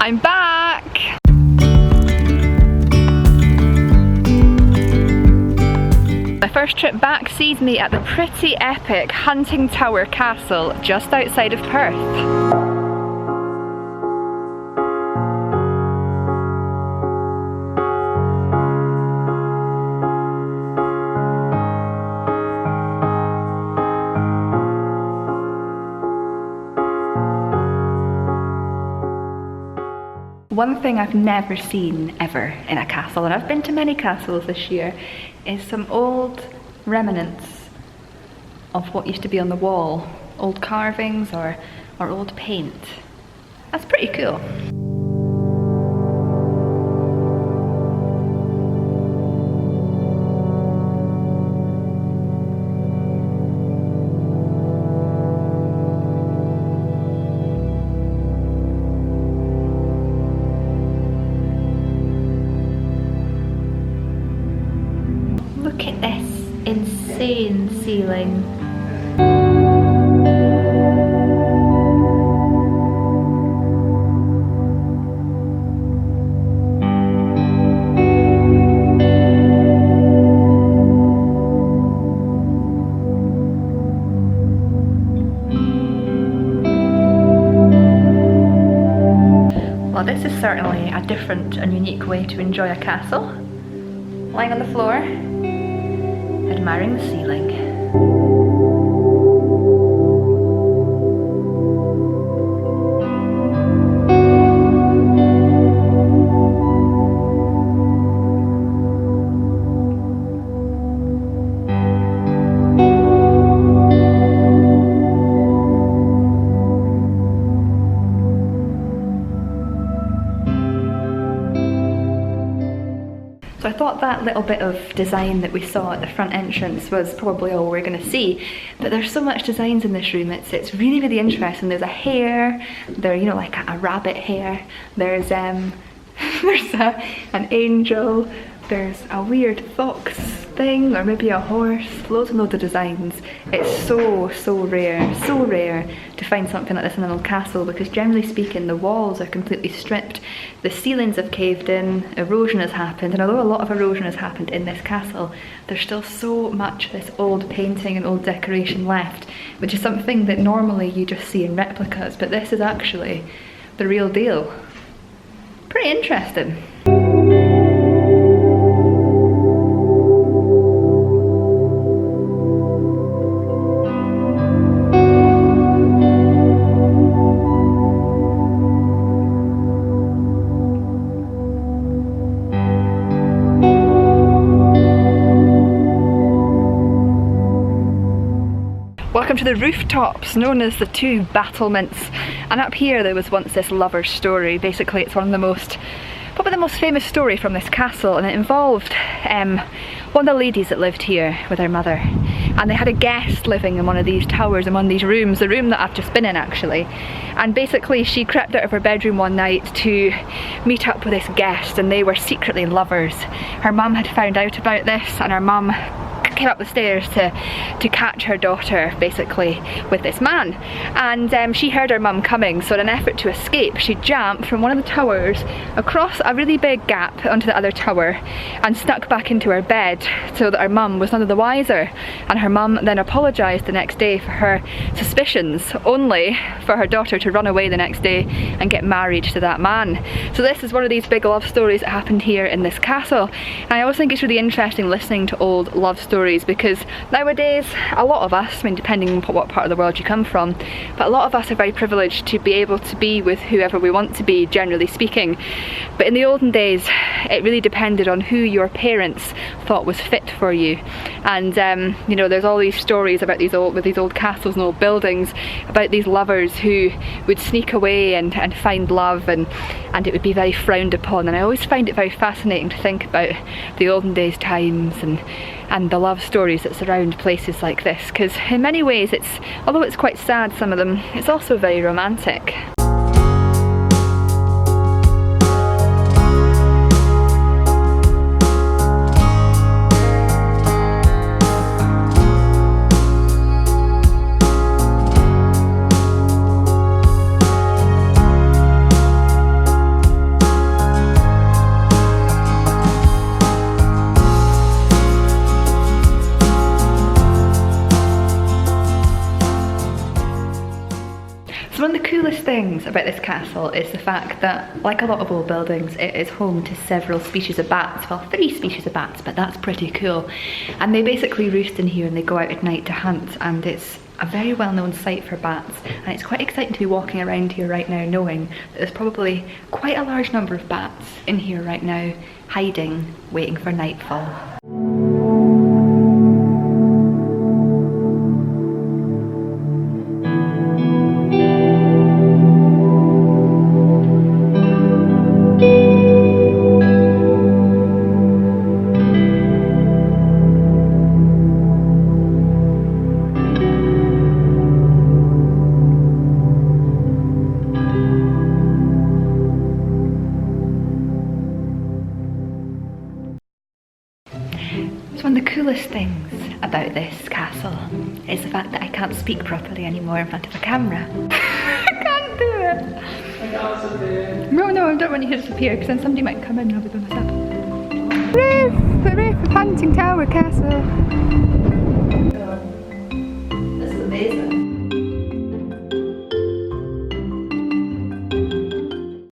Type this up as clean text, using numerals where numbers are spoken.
I'm back! My first trip back sees me at the pretty epic Huntingtower Castle just outside of Perth. One thing I've never seen ever in a castle, and I've been to many castles this year, is some old remnants of what used to be on the wall. Old carvings or old paint. That's pretty cool. Look at this insane ceiling. Well, this is certainly a different and unique way to enjoy a castle. Lying on the floor, admiring the ceiling. So I thought that little bit of design that we saw at the front entrance was probably all we're going to see, but there's so much designs in this room. It's really, really interesting. There's a hare, there, you know, like a rabbit hare. There's an angel. There's a weird fox thing, or maybe a horse. Loads and loads of designs. It's so rare to find something like this in an old castle, because generally speaking the walls are completely stripped, the ceilings have caved in, erosion has happened, and although a lot of erosion has happened in this castle, there's still so much of this old painting and old decoration left, which is something that normally you just see in replicas, but this is actually the real deal. Pretty interesting. Welcome to the rooftops, known as the two battlements. And up here there was once this lover's story. Basically it's one of the probably the most famous story from this castle, and it involved one of the ladies that lived here with her mother. And they had a guest living in one of these towers, in one of these rooms, the room that I've just been in actually. And basically she crept out of her bedroom one night to meet up with this guest, and they were secretly lovers. Her mum had found out about this, and her mum came up the stairs to catch her daughter basically with this man, and she heard her mum coming, so in an effort to escape she jumped from one of the towers across a really big gap onto the other tower and snuck back into her bed, so that her mum was none of the wiser. And her mum then apologised the next day for her suspicions, only for her daughter to run away the next day and get married to that man. So this is one of these big love stories that happened here in this castle, and I always think it's really interesting listening to old love stories, because nowadays a lot of us, I mean depending on what part of the world you come from, but a lot of us are very privileged to be able to be with whoever we want to be, generally speaking. But in the olden days it really depended on who your parents thought was fit for you. And you know, there's all these stories about these old castles and old buildings, about these lovers who would sneak away and find love, and it would be very frowned upon. And I always find it very fascinating to think about the olden days times and the love stories that surround places like this, because in many ways although it's quite sad, some of them, it's also very romantic. things about this castle is the fact that, like a lot of old buildings, it is home to several species of bats. Well, 3 species of bats, but that's pretty cool. And they basically roost in here and they go out at night to hunt, and it's a very well-known site for bats. And it's quite exciting to be walking around here right now knowing that there's probably quite a large number of bats in here right now, hiding, waiting for nightfall. One of the coolest things about this castle is the fact that I can't speak properly anymore in front of a camera. I can't do it. No, I don't want you to disappear because then somebody might come in and I'll be by myself. The roof of Huntingtower Castle.